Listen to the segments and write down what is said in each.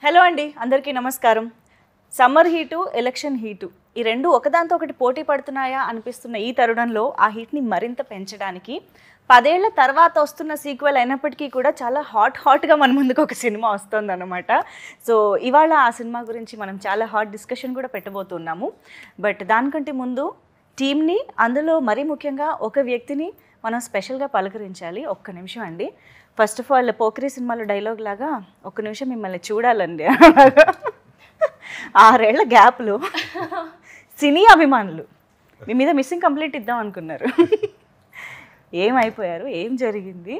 Hello అండి, అందరికీ నమస్కారం. సమ్మర్ హీటు, ఎలక్షన్ హీటు ఈ రెండు ఒకదాంతో ఒకటి పోటీ పడుతున్నాయా అనిపిస్తున్న ఈ తరుణంలో ఆ హీట్ని మరింత పెంచడానికి 10 ఏళ్ల తర్వాత వస్తున్న సీక్వెల్ అయినప్పటికీ కూడా చాలా హాట్గా మన ముందుకు ఒక సినిమా వస్తుందన్నమాట. సో ఇవాళ ఆ సినిమా గురించి మనం చాలా హాట్ డిస్కషన్ కూడా పెట్టబోతున్నాము. బట్ దానికంటే ముందు టీమ్ని, అందులో మరీ ముఖ్యంగా ఒక వ్యక్తిని మనం స్పెషల్గా పలకరించాలి. ఒక్క నిమిషం అండి. ఫస్ట్ ఆఫ్ ఆల్ పోకిరి సినిమాలో డైలాగ్ లాగా ఒక్క నిమిషం మిమ్మల్ని చూడాలండి. 6 ఏళ్ల గ్యాప్లో సినీ అభిమానులు మీ మీద మిస్సింగ్ కంప్లైంట్ ఇద్దాం అనుకున్నారు. ఏమైపోయారు, ఏం జరిగింది?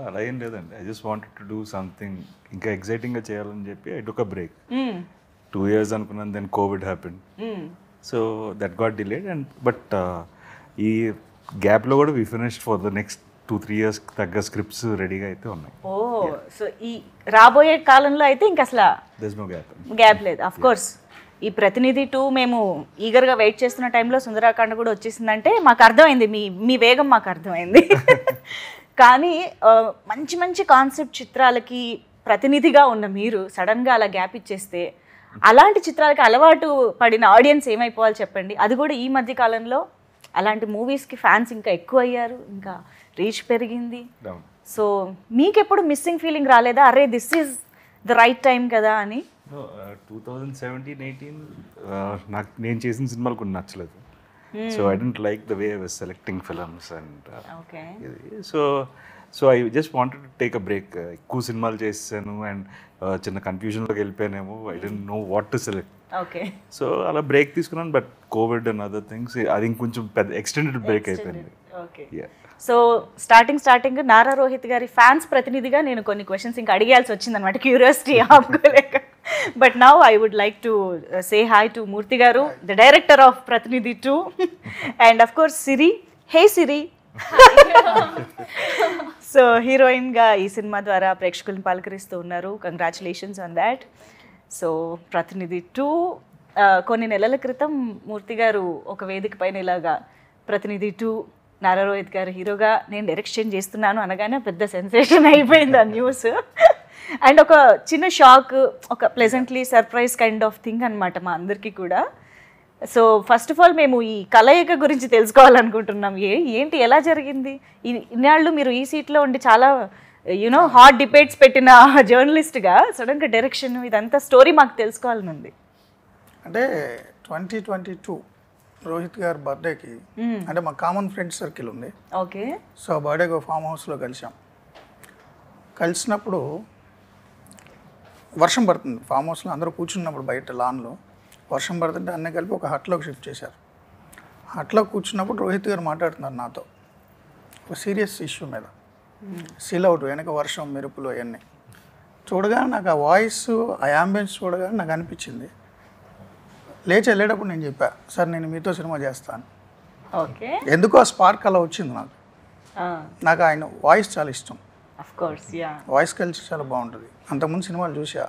అలా ఏం లేదండి. I just wanted to do something ఇంకా ఎగ్జైటింగ్గా చేయాలని చెప్పి I took a break. 2 years అనుకున్నాను, then covid happen. So that got delayed. And but ఈ గ్యాప్లో కూడా we finished for the next 2-3 years తగ్గ స్క్రిప్ట్స్ రెడీగా అయితే ఉన్నాయి. ఓ, సో ఈ రాబోయే కాలంలో అయితే ఇంక అసలు దేర్ ఇస్ నో గ్యాప్ లేదు. అఫ్ కోర్స్ ఈ ప్రతినిధి 2 మేము ఈగర్గా వెయిట్ చేస్తున్న టైంలో సుందరాకాండ కూడా వచ్చేసిందంటే మాకు అర్థమైంది, మీ వేగం మాకు అర్థమైంది. కానీ మంచి మంచి కాన్సెప్ట్ చిత్రాలకి ప్రతినిధిగా ఉన్న మీరు సడన్గా అలా గ్యాప్ ఇచ్చేస్తే అలాంటి చిత్రాలకి అలవాటు పడిన ఆడియన్స్ ఏమైపోవాలి చెప్పండి. అది కూడా ఈ మధ్య కాలంలో అలాంటి మూవీస్కి ఫ్యాన్స్ ఇంకా ఎక్కువ అయ్యారు, ఇంకా రీచ్ పెరిగింది. సో మీకెప్పుడు మిస్సింగ్ ఫీలింగ్ రాలేదా, అరే this is the right time కదా అని? 2017-18 నాకు నేను చేసిన సినిమాలు కొన్ని నచ్చలేదు. So I don't like the way I was selecting films and so I just wanted to take a break. ఎక్కువ సినిమాలు చేసాను అండ్ చిన్న కన్ఫ్యూజన్లోకి వెళ్ళిపోయానేమో. I don't know what to select. So అలా బ్రేక్ తీసుకున్నాను. But covid and other things అది ఇంకొంచెం పెద్ద ఎక్స్టెండెడ్ బ్రేక్ అయిపోయింది. సో స్టార్టింగ్ నారా రోహిత్ గారి ఫ్యాన్స్ ప్రతినిధిగా నేను కొన్ని క్వశ్చన్స్ ఇంకా అడిగాల్సి వచ్చిందనమాట, క్యూరియాసిటీ ఆపుకోలేక. But now I would like to say hi to Murthy గారు, the director of Pratinidhi 2, and of course Siri. Hey Siri. So హీరోయిన్గా ఈ సినిమా ద్వారా ప్రేక్షకులను పలకరిస్తూ ఉన్నారు. Congratulations on that. సో ప్రతినిధి 2 కొన్ని నెలల క్రితం మూర్తి గారు ఒక వేదిక పైన ఇలాగా ప్రతినిధి 2 నారా రోహిత్ గారు హీరోగా నేను డైరెక్షన్ చేస్తున్నాను అనగానే పెద్ద సెన్సేషన్ అయిపోయింది ఆ న్యూస్. అండ్ ఒక చిన్న షాక్, ఒక pleasantly surprise kind of thing అనమాట మా అందరికీ కూడా. సో ఫస్ట్ ఆఫ్ ఆల్ మేము ఈ కలయిక గురించి తెలుసుకోవాలనుకుంటున్నాం. ఏంటి, ఎలా జరిగింది? ఇన్నాళ్ళు మీరు ఈ సీట్లో ఉండి చాలా హాట్ డిబేట్స్ పెట్టిన జర్నలిస్ట్గా సడన్గా డైరెక్షన్ ఇదంతా స్టోరీ మాకు తెలుసుకోవాలని ఉంది. అంటే 2022 రోహిత్ గారి బర్త్డేకి, అంటే మా కామన్ ఫ్రెండ్ సర్కిల్ ఉంది. ఓకే. సో బర్త్డేకి ఫామ్ హౌస్లో కలిసినప్పుడు వర్షం పడుతుంది. ఫామ్ హౌస్లో అందరూ కూర్చున్నప్పుడు బయట లాన్లో వర్షం పడుతుంటే అన్నీ కలిపి ఒక హట్లోకి షిఫ్ట్ చేశారు. హట్లో కూర్చున్నప్పుడు రోహిత్ గారు మాట్లాడుతున్నారు నాతో ఒక సీరియస్ ఇష్యూ మీద. సీల్ అవుట్ వెనక వర్షం, మెరుపులు అవన్నీ చూడగానే నాకు ఆ వాయిస్, ఆ యాంబియన్స్ చూడగానే నాకు అనిపించింది. లేచి వెళ్ళేటప్పుడు నేను చెప్పా, సార్ నేను మీతో సినిమా చేస్తాను. ఓకే. ఎందుకో ఆ స్పార్క్ అలా వచ్చింది నాకు ఆయన వాయిస్ చాలా ఇష్టం. వాయిస్ కల్చర్ చాలా బాగుంటుంది. అంతకుముందు సినిమాలు చూసా,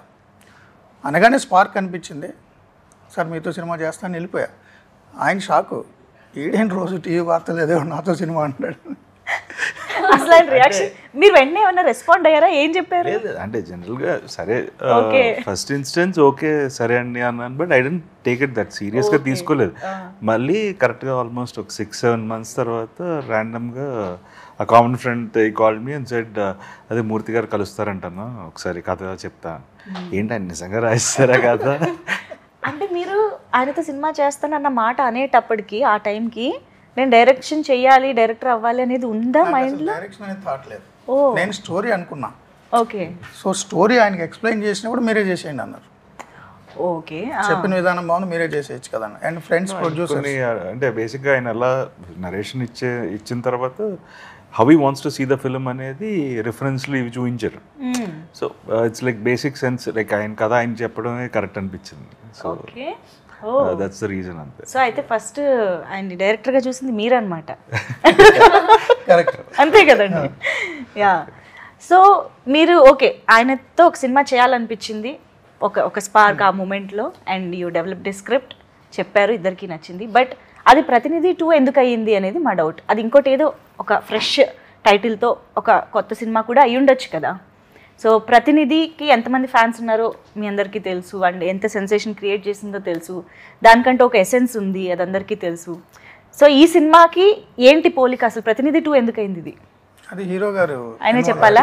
అనగానే స్పార్క్ అనిపించింది. సార్ మీతో సినిమా చేస్తాను వెళ్ళిపోయా. ఆయన షాకు, ఈడేంటి రోజు టీవీ వార్తలు ఏదో నాతో సినిమా అంటాడు. అసలు రియాక్షన్ మీరు వెంటనే ఏమన్నా రెస్పాండ్ అయ్యారా? ఏం చెప్పారు? అంటే జనరల్గా సరే ఫస్ట్ ఇన్స్టెన్స్ ఓకే సరే అండి అన్నాను. But I don't take it that సీరియస్గా తీసుకోలేదు. మళ్ళీ కరెక్ట్గా ఆల్మోస్ట్ ఒక 6-7 months తర్వాత ర్యాండమ్గా ఆ common friend called me and said, అదే మూర్తి గారు కలుస్తారంటన్నా, ఒకసారి కథ చెప్తా. ఏంటి ఆయన నిజంగా రాయిస్తారా కథ? అంటే మీరు ఆయనతో సినిమా చేస్తానన్న మాట అనేటప్పటికి ఆ టైంకి నేను డైరెక్షన్ చెయ్యాలి, డైరెక్టర్ అవ్వాలి అనేది ఉందా మైండ్లో? డైరెక్షన్ అనేది థాట్ లేదు. నేను స్టోరీ అనుకున్నా. ఓకే. సో స్టోరీ ఆయనకి ఎక్స్ప్లెయిన్ చేసినప్పుడు మీరే చేసేయండి అన్నారు. ఓకే. చెప్పిన విధానం బాగుంది, మీరే చేసేయచ్చు కదా. అండ్ ఫ్రెండ్స్ ప్రొడ్యూసర్ అంటే బేసిక్గా ఆయన ఎలా నరేషన్ ఇచ్చిన తర్వాత how he wants to see the film అనేది రిఫరెన్స్లు ఇవి చూపించారు. So it's like basic sense, like ఆయన కథ ఆయన చెప్పడమే కరెక్ట్ అనిపించింది. సో దట్స్ ద రీజన్ అంతే. సో అయితే ఫస్ట్ ఆయన డైరెక్టర్గా చూసింది మీరన్నమాట. కరెక్ట్, అంతే కదండి. యా. సో మీరు ఓకే ఆయనతో ఒక సినిమా చేయాలనిపించింది, ఒక స్పార్క్ ఆ మూమెంట్లో, అండ్ యూ డెవలప్డ్ స్క్రిప్ట్ చెప్పారు, ఇద్దరికి నచ్చింది. బట్ అది ప్రతినిధి 2 ఎందుకు అయ్యింది అనేది మా డౌట్. అది ఇంకోటి ఏదో ఒక ఫ్రెష్ టైటిల్తో ఒక కొత్త సినిమా కూడా అయ్యి ఉండొచ్చు కదా. సో ప్రతినిధికి ఎంతమంది ఫ్యాన్స్ ఉన్నారో మీ అందరికీ తెలుసు, అండ్ ఎంత సెన్సేషన్ క్రియేట్ చేసిందో తెలుసు, దానికంటే ఒక ఎసెన్స్ ఉంది, అది అందరికీ తెలుసు. సో ఈ సినిమాకి ఏంటి పోలిక, అసలు ప్రతినిధి 2 ఎందుకైంది ఇది? అది హీరో గారు ఆయనే చెప్పాలా?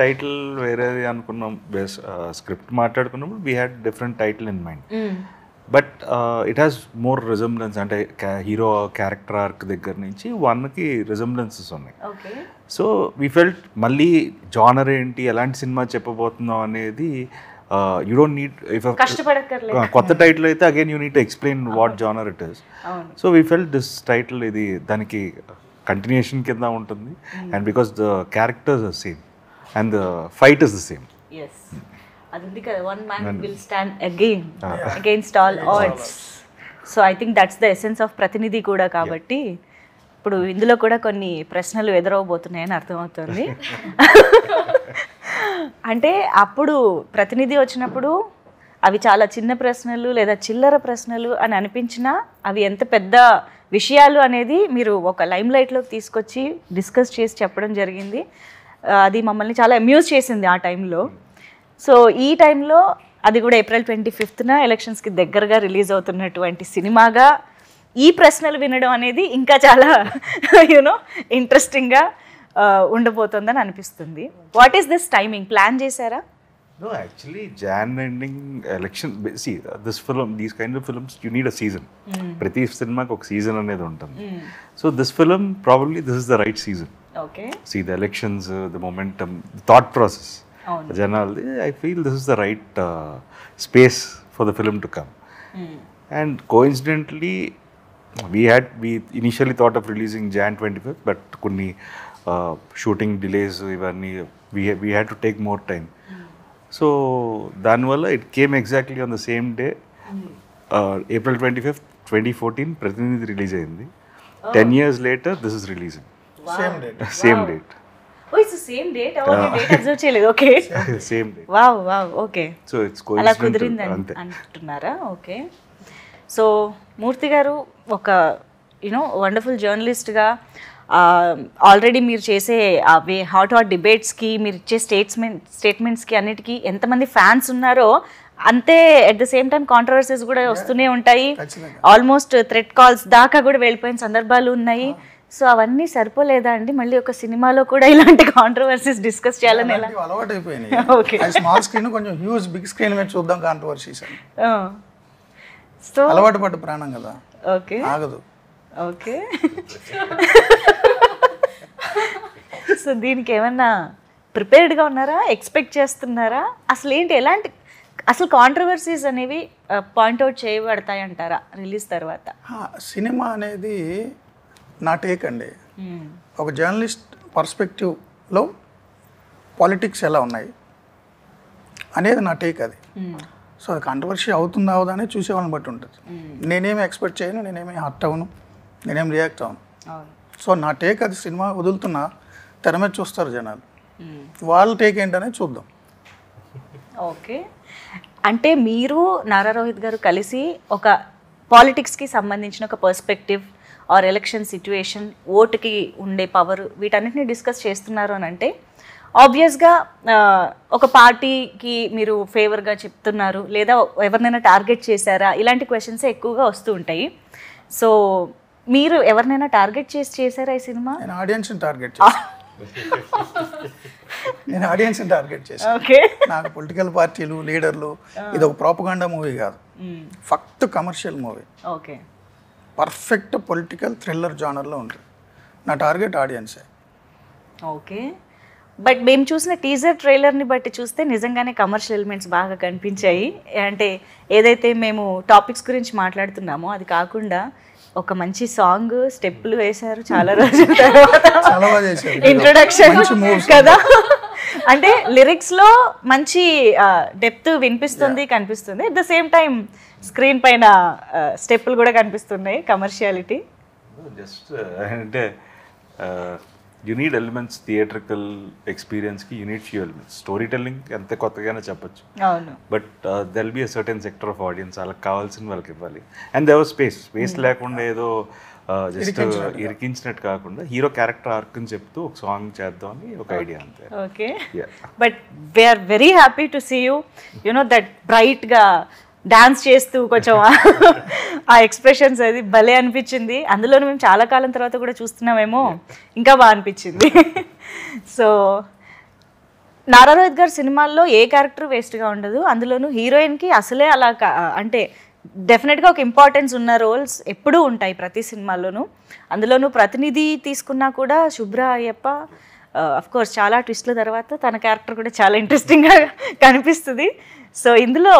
టైటిల్ వేరేది అనుకున్నాం, బేస్ స్క్రిప్ట్ మాట్లాడుకున్నప్పుడు we had different title in mind, but it has more resemblance. అంటే హీరో క్యారెక్టర్ ఆర్క్ దగ్గర నుంచి 1కి రిజంబ్లెన్సెస్ ఉన్నాయి. సో వీ ఫెల్ట్ మళ్ళీ జానర్ ఏంటి, ఎలాంటి సినిమా చెప్పబోతున్నాం అనేది యూ డోంట్ నీడ్, కొత్త టైటిల్ అయితే again you need to explain what genre it is. So we felt this title ఇది దానికి కంటిన్యూషన్ కింద ఉంటుంది, and because the characters are same and the fight is the same. అది ఉంది కదా, one man will stand against all odds. So I think that's the essence of Prathinidhi కూడా. కాబట్టి ఇప్పుడు ఇందులో కూడా కొన్ని ప్రశ్నలు ఎదురవబోతున్నాయని అర్థమవుతుంది. అంటే అప్పుడు ప్రతినిధి వచ్చినప్పుడు అవి చాలా చిన్న ప్రశ్నలు లేదా చిల్లర ప్రశ్నలు అని అనిపించినా అవి ఎంత పెద్ద విషయాలు అనేది మీరు ఒక లైమ్ లైట్లోకి తీసుకొచ్చి డిస్కస్ చేసి చెప్పడం జరిగింది. అది మమ్మల్ని చాలా అమ్యూజ్ చేసింది ఆ టైంలో. సో ఈ టైంలో అది కూడా April 25న ఎలక్షన్స్కి దగ్గరగా రిలీజ్ అవుతున్నటువంటి సినిమాగా ఈ ప్రశ్నలు వినడం అనేది ఇంకా చాలా ఇంట్రెస్టింగ్గా ఉండబోతుందని అనిపిస్తుంది. What is this timing, plan చేశారా? No, actually, Jan ending election. See, this film, these kind of films, you need a season. Prati cinema ko season anedi untundi. So this film, probably this is the right season. Okay. See the elections, the momentum, the thought process. Janaldi, I feel this is the right space for the film to come. And coincidentally, we initially thought of releasing Jan 25th, but kunni shooting delays, we had to take more time. So దానివల్ల it came exactly on the same day, April 25th, 2014 ప్రతినిధి release అయింది. 10 years later this is releasing. Same date. Oh, it's the same date. Date observe చేయలేదు. Okay. Same date. Wow. Okay. So it's coincidence. అలా కుదిరింది అంటున్నారా? Okay. So మూర్తి గారు ఒక wonderful జర్నలిస్ట్గా already మీరు చేసే హాట్ డిబేట్స్కి, మీరు ఇచ్చే స్టేట్మెంట్స్కి అన్నిటికీ ఎంతమంది ఫ్యాన్స్ ఉన్నారో అంతే at the same time controversies కూడా వస్తూనే ఉంటాయి. ఆల్మోస్ట్ థ్రెట్ కాల్స్ దాకా కూడా వెళ్ళిపోయిన సందర్భాలు ఉన్నాయి. సో అవన్నీ సరిపోలేదా అండి? మళ్ళీ ఒక సినిమాలో కూడా ఇలాంటి కాంట్రవర్సీస్ డిస్కస్ చేయాలని ఎలా? అలవాటు అయిపోయింది. ఓకే, స్మాల్ స్క్రీన్ కొంచెం హ్యూజ్ బిగ్ స్క్రీన్ మీద చూద్దాం కాంట్రవర్సీస్. సో అలవాటు పడ్డ ప్రాణం కదా. ఓకే, ఆగదు. ఓకే. సో దీనికి ఏమన్నా ప్రిపేర్డ్గా ఉన్నారా, ఎక్స్పెక్ట్ చేస్తున్నారా? అసలు ఏంటి, ఎలాంటి అసలు కాంట్రవర్సీస్ అనేవి పాయింట్అవుట్ చేయబడతాయి అంటారా రిలీజ్ తర్వాత? సినిమా అనేది నా టేక్ అండి. ఒక జర్నలిస్ట్ పర్స్పెక్టివ్లో పాలిటిక్స్ ఎలా ఉన్నాయి అనేది నా టేక్ అది. సో అది కాంట్రవర్సీ అవుతుందా అవుదా అనేది చూసేవాళ్ళని బట్టి ఉంటుంది. నేనేమి ఎక్స్పెక్ట్ చేయను, నేనేమి హర్ట్ అవ్వను, నేనేం రియాక్ట్ అవ్వను. సో నా టేక్ అది. సినిమా వదులుతున్నా తెర మీద చూస్తారు జనాలు, వాళ్ళ టేక్ ఏంటనేది చూద్దాం. ఓకే, అంటే మీరు నారా రోహిత్ గారు కలిసి ఒక పాలిటిక్స్కి సంబంధించిన ఒక పర్స్పెక్టివ్ ఆర్ ఎలక్షన్ సిచ్యువేషన్, ఓటుకి ఉండే పవర్, వీటన్నిటిని డిస్కస్ చేస్తున్నారు అని అంటే ఆబ్వియస్గా ఒక పార్టీకి మీరు ఫేవర్గా చెప్తున్నారు, లేదా ఎవరినైనా టార్గెట్ చేశారా, ఇలాంటి క్వశ్చన్సే ఎక్కువగా వస్తూ ఉంటాయి. సో మీరు ఎవరినైనా టార్గెట్ చేశారా ఈ సినిమా? నేను ఆడియన్స్ని టార్గెట్ చేశాను. ఓకే, నాకు పొలిటికల్ పార్టీలు, లీడర్లు, ఇది ఒక ప్రాపగాండా మూవీ కాదు, ఫక్త్ commercial movie. Okay, perfect political thriller జానర్లో ఉంటుంది. నా టార్గెట్ ఆడియన్సే. ఓకే, బట్ మేము చూసిన టీజర్ ట్రైలర్ని బట్టి చూస్తే నిజంగానే కమర్షియల్ ఎలిమెంట్స్ బాగా కనిపించాయి. అంటే ఏదైతే మేము టాపిక్స్ గురించి మాట్లాడుతున్నామో అది కాకుండా ఒక మంచి సాంగ్, స్టెప్పులు వేశారు చాలా రోజుల తర్వాత, ఇంట్రొడక్షన్ కదా. అంటే లిరిక్స్లో మంచి డెప్త్ వినిపిస్తుంది, కనిపిస్తుంది. At the same time screen పైన స్టెప్పులు కూడా కనిపిస్తున్నాయి, కమర్షియాలిటీ. జస్ట్ అంటే యూ నీడ్ ఎలిమెంట్స్, థియేట్రికల్ ఎక్స్పీరియన్స్కి you need few elements. Story telling ఎంత కొత్తగానే చెప్పచ్చు, but they'll be a certain sector of audience, వాళ్ళకి కావాల్సిన వాళ్ళకి ఇవ్వాలి. అండ్ దేర్ వాజ్ స్పేస్ లేకుండా ఏదో జస్ట్ ఇరికించినట్టు కాకుండా హీరో క్యారెక్టర్ ఆర్క్ అని చెప్తూ ఒక సాంగ్ చేద్దాం అని ఒక ఐడియా అంతే. Okay, but we're very happy to see you you know that బ్రైట్గా డాన్స్ చేస్తూ కొంచెం ఆ ఎక్స్ప్రెషన్స్ అది భలే అనిపించింది. అందులోనూ మేము చాలా కాలం తర్వాత కూడా చూస్తున్నామేమో, ఇంకా బాగా అనిపించింది. సో నారా రోహిత్ గారి సినిమాల్లో ఏ క్యారెక్టర్ వేస్ట్గా ఉండదు, అందులోనూ హీరోయిన్కి అసలే అలా అంటే డెఫినెట్గా ఒక ఇంపార్టెన్స్ ఉన్న రోల్స్ ఎప్పుడూ ఉంటాయి ప్రతి సినిమాల్లోనూ. అందులోనూ ప్రతినిధి తీసుకున్నా కూడా శుభ్ర అయ్యప్ప అఫ్ కోర్స్ చాలా ట్విస్ట్ల తర్వాత తన క్యారెక్టర్ కూడా చాలా ఇంట్రెస్టింగ్గా కనిపిస్తుంది. సో ఇందులో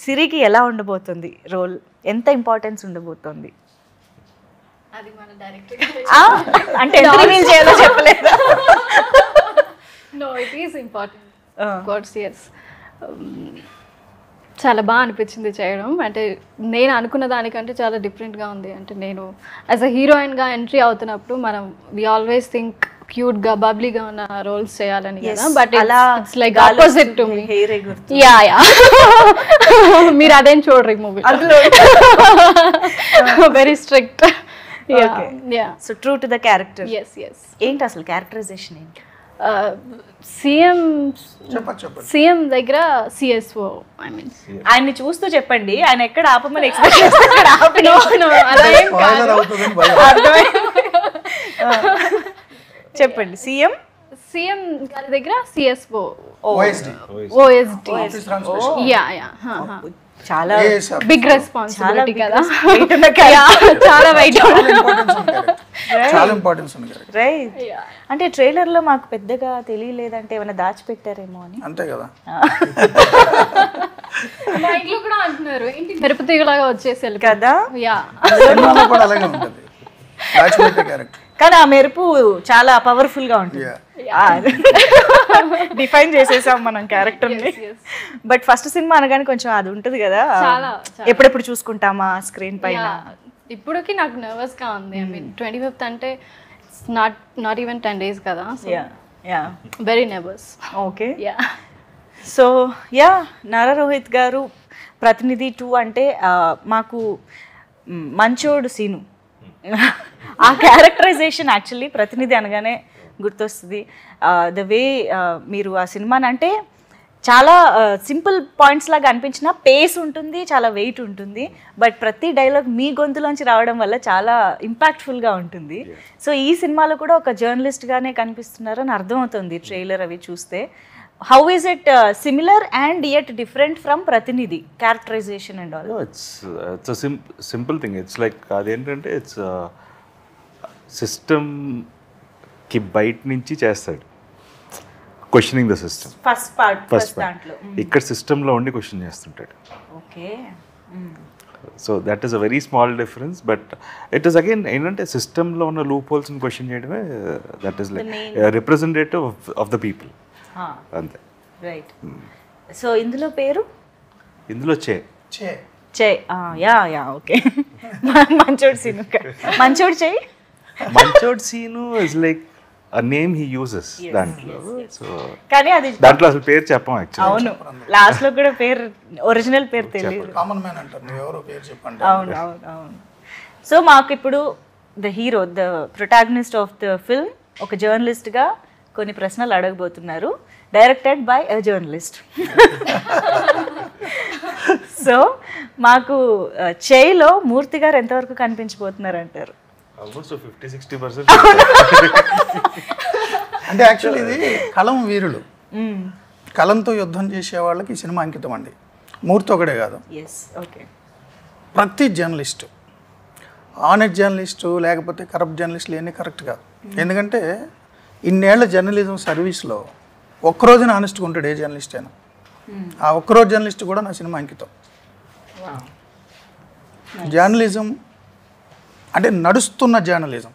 సిరికి ఎలా ఉండబోతుంది రోల్, ఎంత ఇంపార్టెన్స్ ఉండబోతుంది? అది మన డైరెక్టర్ అంటే ఎంత రివీల్ చేయాలో చెప్పలేదు. No it is important course. Yes, చాలా బాగా అనిపించింది చేయడం. అంటే నేను అనుకున్న దానికంటే చాలా డిఫరెంట్గా ఉంది. అంటే నేను యాజ్ అ హీరోయిన్గా ఎంట్రీ అవుతున్నప్పుడు మనం వి ఆల్వేస్ థింక్ క్యూట్గా బబ్లీగా ఉన్న రోల్స్ చేయాలని కదా, but it's like opposite to me. Yeah yeah, మీరు అదేం చూడరు ఈ movie, very strict. So true to the character. Yes yes. ఏంటి అసలు క్యారెక్టరైజేషన్ ఏంటి? సీఎం దగ్గర సిఎస్ఓ, ఐ మీన్ ఆయన్ని చూస్తూ చెప్పండి, ఆయన ఎక్కడ ఆపమని ఎక్స్పెక్ట్ చేస్తాడు. చెప్పండి. సీఎం గారి దగ్గర సిఎస్ఓ, OSD. యా యా, చాలా బిగ్ రెస్పాన్సిబిలిటీ కదా, చాలా వెయిట్, చాలా ఇంపార్టెన్స్ ఉంది. రైట్. అంటే ట్రైలర్ లో మాకు పెద్దగా తెలియలేదంటే ఏమైనా దాచిపెట్టారేమో అని. అంతే కదా, మా ఇంట్లో కూడా అంటున్నారు ఏంటి తిరుపతిలాగా వచ్చేసి కదా. యా, కూడా అలాగే ఉంటుంది క్యారెక్టర్, కానీ ఆ మెరుపు చాలా పవర్ఫుల్ గా ఉంటుంది. డిఫైన్ చేసేసాం మనం క్యారెక్టర్ ని. బట్ ఫస్ట్ సినిమా అనగానే కొంచెం అది ఉంటుంది కదా, ఎప్పుడెప్పుడు చూసుకుంటామా స్క్రీన్ పైన. ఇప్పటికి నాకు నర్వస్ గా ఉంది. ఐ మీన్ 25th అంటే నాట్ ఈవెన్ 10 days కదా, very nervous. Okay, so yeah, Nara Rohit గారు ప్రతినిధి 2 అంటే మాకు మంచోడు సీను ఆ క్యారెక్టరైజేషన్ యాక్చువల్లీ ప్రతినిధి అనగానే గుర్తొస్తుంది. ద వే మీరు ఆ సినిమాని అంటే చాలా సింపుల్ పాయింట్స్ లాగా అనిపించిన పేస్ ఉంటుంది, చాలా వెయిట్ ఉంటుంది, బట్ ప్రతి డైలాగ్ మీ గొంతులోంచి రావడం వల్ల చాలా ఇంపాక్ట్ఫుల్గా ఉంటుంది. సో ఈ సినిమాలో కూడా ఒక జర్నలిస్ట్గానే కనిపిస్తున్నారు అని అర్థమవుతుంది ట్రైలర్ అవి చూస్తే. How is it similar and yet different from ప్రతినిధి characterisation and all? It's simple thing. It's like అదేంటంటే ఇట్స్ సిస్టమ్కి బయట నుంచి చేస్తాడు, questioning the system. First part ఇక్కడ సిస్టంలో ఉండి క్వశ్చన్ చేస్తుంటాడు. Okay, so that is a very small difference, but it is again ఏంటంటే సిస్టంలో ఉన్న లూప్ హోల్స్ని క్వశ్చన్ చేయడమే. That is like representative of the people అంతే. రైట్. సో ఇందులో పేరు? ఇందులో యా యా, ఓకే. మంచోడు సీను, మంచోడు చెయ్యి. మంచోడ్ scene is like a name he uses దాంట్లో. సో కానీ అది దాంట్లో అసలు పేరు చెప్పం యాక్చువల్లీ. అవును, లాస్ట్ లో కూడా పేరు, ఒరిజినల్ పేరు తెలియదు. కామన్ మ్యాన్ అంటారు, నువ్వు ఎవరో పేరు చెప్పండి. అవును అవును అవును. సో మాకు ఇప్పుడు the hero, the protagonist of the film ఒక జర్నలిస్ట్గా కొన్ని ప్రశ్నలు అడగబోతున్నారు, directed by a journalist. So మాకు చేయిలో మూర్తి గారు ఎంతవరకు కనిపించబోతున్నారు అంటారు? ఆల్మోస్ట్ 50-60%. అంటే యాక్చువల్లీ ఇది కలం వీరులు, కలంతో యుద్ధం చేసే వాళ్ళకి ఈ సినిమా అంకితం అండి. మూర్తి ఒకడే కాదు, ఓకే, ప్రతి జర్నలిస్టు, ఆనెస్ట్ జర్నలిస్టు లేకపోతే కరప్ట్ జర్నలిస్టులు ఇవన్నీ కరెక్ట్ కాదు. ఎందుకంటే ఇన్నేళ్ల జర్నలిజం సర్వీస్లో ఒక్కరోజున ఆనెస్ట్గా ఉంటాడు ఏ జర్నలిస్ట్ అయినా. ఆ ఒక్కరోజు జర్నలిస్ట్ కూడా నా సినిమా అంకితం. జర్నలిజం అంటే నడుస్తున్న జర్నలిజం,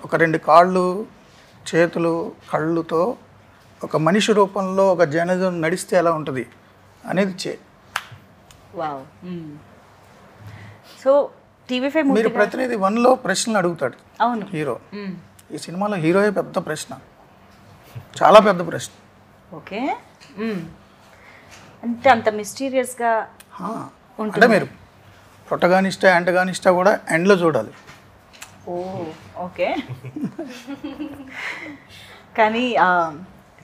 ఒక 2 కాళ్ళు చేతులు కళ్ళుతో ఒక మనిషి రూపంలో ఒక జర్నలిజం నడిస్తే ఎలా ఉంటుంది అనేది సో టీవీ5 మీరు ప్రతినిధి 1లో ప్రశ్నలు అడుగుతాడు. అవును, హీరో. ఈ సినిమాలో హీరోయే పెద్ద ప్రశ్న, చాలా పెద్ద ప్రశ్న. ఓకే, అంటే అంత మిస్టీరియస్గా అంటే మీరు ప్రొటగానిస్టా యాంటగానిస్టా కూడా ఎండ్లో చూడాలి. ఓ ఓకే. కానీ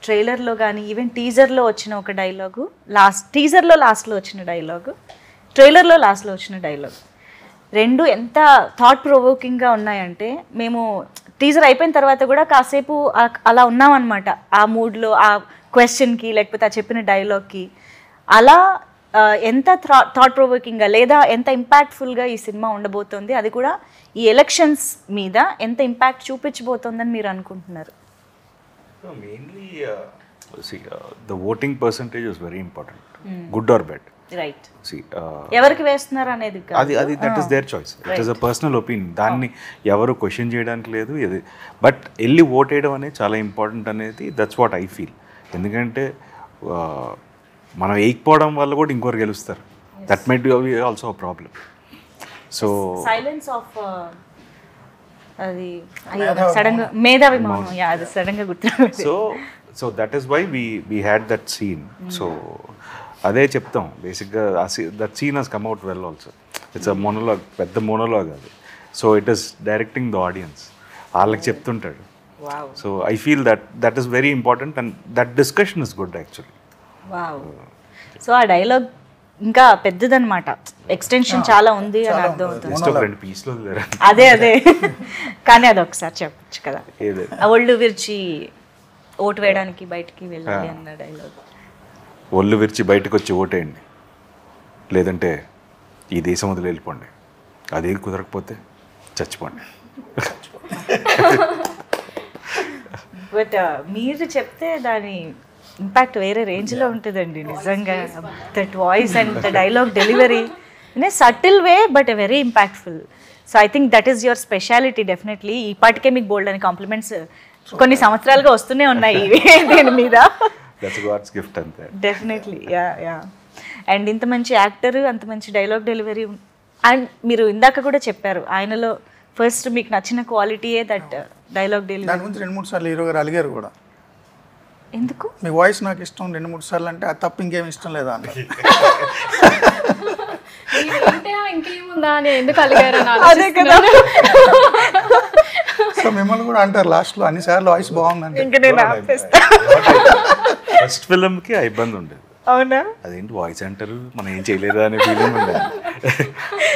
ట్రైలర్లో కానీ ఈవెన్ టీజర్లో వచ్చిన ఒక డైలాగు, టీజర్లో లాస్ట్లో వచ్చిన డైలాగు, ట్రైలర్లో లాస్ట్లో వచ్చిన డైలాగ్, రెండు ఎంత థాట్ ప్రొవోకింగ్గా ఉన్నాయంటే మేము టీజర్ అయిపోయిన తర్వాత కూడా కాసేపు అలా ఉన్నామన్నమాట, ఆ మూడ్లో, ఆ క్వశ్చన్కి లేకపోతే ఆ చెప్పిన డైలాగ్కి. అలా ఎంత థాట్ ప్రొవోకింగ్గా లేదా ఎంత ఇంపాక్ట్ఫుల్గా ఈ సినిమా ఉండబోతోంది, అది కూడా ఈ ఎలక్షన్స్ మీద ఎంత ఇంపాక్ట్ చూపించబోతోందని మీరు అనుకుంటున్నారు? Mainly the voting percentage is very important, good or bad. Right. See, ఎవరికి వేస్తున్నారు అనేది అది that is their choice, it is a personal opinion. దాన్ని ఎవరు క్వశ్చన్ చేయడానికి లేదు. ఇది బట్ వెళ్ళి ఓట్ వేయడం అనేది చాలా ఇంపార్టెంట్ అనేది, దట్స్ వాట్ ఐ ఫీల్. ఎందుకంటే మనం వేయకపోవడం వల్ల కూడా ఇంకొకరు గెలుస్తారు. That might be also a problem. So silence of అది సడన్గా మేధావి మౌనం, అది సడన్గా గుర్తు. So that is why we had that scene. So అదే చెప్తాం బేసిక్గా. That scene has come out well also. It's a monologue, పెద్ద మోనోలాగ్ అది. So it is directing the audience, వాళ్ళకి చెప్తుంటాడు. So I feel that is very important and that discussion is good actually. Wow. So ఆ dialogue ఇంకా పెద్దదన్నమాట, extension చాలా ఉంది అని అర్థం అవుతుంది. అదే కానీ అది ఒకసారి చెప్పచ్చు కదా, ఒళ్ళు విరిచి ఓటు వేయడానికి బయటికి వెళ్ళాలి అన్న డైలాగ్. ఒళ్ళు విరిచి బయటకు వచ్చి ఓటేయండి, లేదంటే ఈ దేశం వదిలి వెళ్ళిపోండి, అదే కుదరకపోతే చచ్చిపోండి. బట్ మీరు చెప్తే దాని ఇంపాక్ట్ వేరే రేంజ్లో ఉంటుందండి నిజంగా. That voice and the dialogue delivery in a subtle way but very impactful. So I think that is your speciality definitely. ఇప్పటికే మీకు బోల్డ్ అని కాంప్లిమెంట్స్ కొన్ని సంవత్సరాలుగా వస్తూనే ఉన్నాయి దీని మీద. Definitely yeah. అండ్ ఇంత మంచి యాక్టర్, అంత మంచి డైలాగ్ డెలివరీ. అండ్ మీరు ఇందాక కూడా చెప్పారు ఆయనలో ఫస్ట్ మీకు నచ్చిన క్వాలిటీయే దట్ డైలాగ్ డెలివరీ. దాని గురించి 2-3 సార్లు హీరో గారు అలిగారు కూడా. ఎందుకు? మీ వాయిస్ నాకు ఇష్టం 2-3 సార్లు అంటే అది తప్ప ఇంకేం ఇష్టం లేదా అన్న. ఇంకేముందా అని ఎందుకు అలిగారు? సో మిమ్మల్ని కూడా అంటారు లాస్ట్లో అన్నిసార్లు వాయిస్ బాగుందండి. ఫస్ట్ ఫిల్మ్కి ఆ ఇబ్బంది ఉండేది. అవునా? అదేంటి వాయిస్ అంటారు, మనం ఏం చేయలేదా అనే ఫీలింగ్ ఉండేది.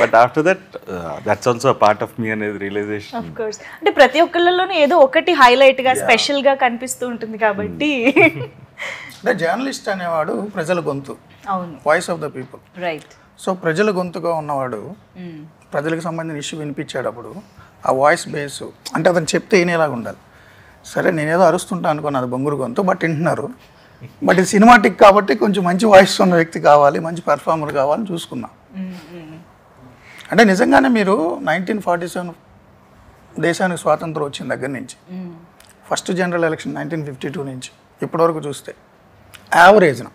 But after that that's also a part of me అనేది రియలైజేషన్. Of course. అంటే ప్రతి ఒక్కళ్ళలోనూ ఏదో ఒకటి హైలైట్గా స్పెషల్గా కనిపిస్తూ ఉంటుంది కాబట్టి. అంటే జర్నలిస్ట్ అనేవాడు ప్రజల గొంతు, అవును, voice of the people. Right. So ప్రజల గొంతుగా ఉన్నవాడు ప్రజలకు సంబంధించిన ఇష్యూ వినిపించేటప్పుడు ఆ వాయిస్ బేస్ అంటే అతను చెప్తే వినేలాగా ఉండాలి. సరే నేనేదో అరుస్తుంటా అనుకున్నాను, అది బొంగురు గొంతు, బట్ వింటున్నారు. బట్ ఇది సినిమాటిక్ కాబట్టి కొంచెం మంచి వాయిస్ ఉన్న వ్యక్తి కావాలి, మంచి పెర్ఫార్మర్ కావాలని చూసుకున్నా. అంటే నిజంగానే మీరు 1947 దేశానికి స్వాతంత్రం వచ్చిన దగ్గర నుంచి ఫస్ట్ జనరల్ ఎలక్షన్ 1952 నుంచి ఇప్పటివరకు చూస్తే యావరేజ్న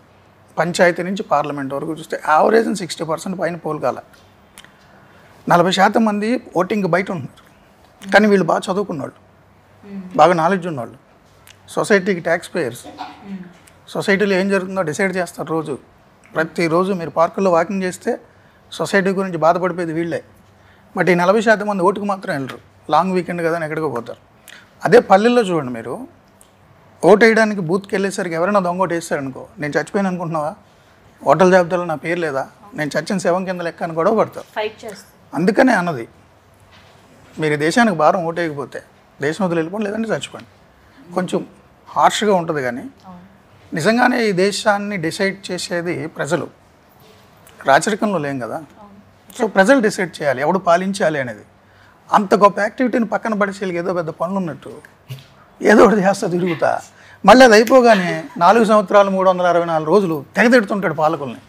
పంచాయతీ నుంచి పార్లమెంట్ వరకు చూస్తే యావరేజ్న 60% పైన పోల్ కాల. 40% మంది ఓటింగ్ బయట ఉన్నారు. కానీ వీళ్ళు బాగా చదువుకున్నవాళ్ళు, బాగా నాలెడ్జ్ ఉన్నవాళ్ళు, సొసైటీకి ట్యాక్స్ పేయర్స్. సొసైటీలో ఏం జరుగుతుందో డిసైడ్ చేస్తారు రోజు. ప్రతిరోజు మీరు పార్కుల్లో వాకింగ్ చేస్తే సొసైటీ గురించి బాధపడిపోయేది వీళ్ళే. బట్ ఈ 40% మంది ఓటుకు మాత్రం వెళ్ళరు, లాంగ్ వీకెండ్ కదా అని ఎక్కడికో పోతారు. అదే పల్లెల్లో చూడండి, మీరు ఓటు వేయడానికి బూత్కి వెళ్ళేసరికి ఎవరైనా దొంగ ఓటు వేస్తారనుకో, నేను చచ్చిపోయాను అనుకుంటున్నావా, ఓటర్ల జాబితాలో నా పేరు లేదా, నేను చచ్చిన శవం కింద లెక్క అని గొడవ పడతారు. అందుకనే అన్నది, మీరు దేశానికి భారం ఓటు వేయకపోతే దేశం వదిలి వెళ్ళిపోండి, లేదంటే చచ్చిపోండి. కొంచెం హార్ష్గా ఉంటుంది కానీ నిజంగానే ఈ దేశాన్ని డిసైడ్ చేసేది ప్రజలు. రాచరికంలో లేం కదా. సో ప్రజలు డిసైడ్ చేయాలి ఎవడు పాలించాలి అనేది. అంత గొప్ప యాక్టివిటీని పక్కన పడేసి ఏదో పెద్ద పనులు ఉన్నట్టు ఏదో ఒకటి చేస్తా తిరుగుతా, మళ్ళీ అది అయిపోగానే 4 సంవత్సరాలు 364 రోజులు తెగ తిడుతుంటాడు పాలకుల్ని.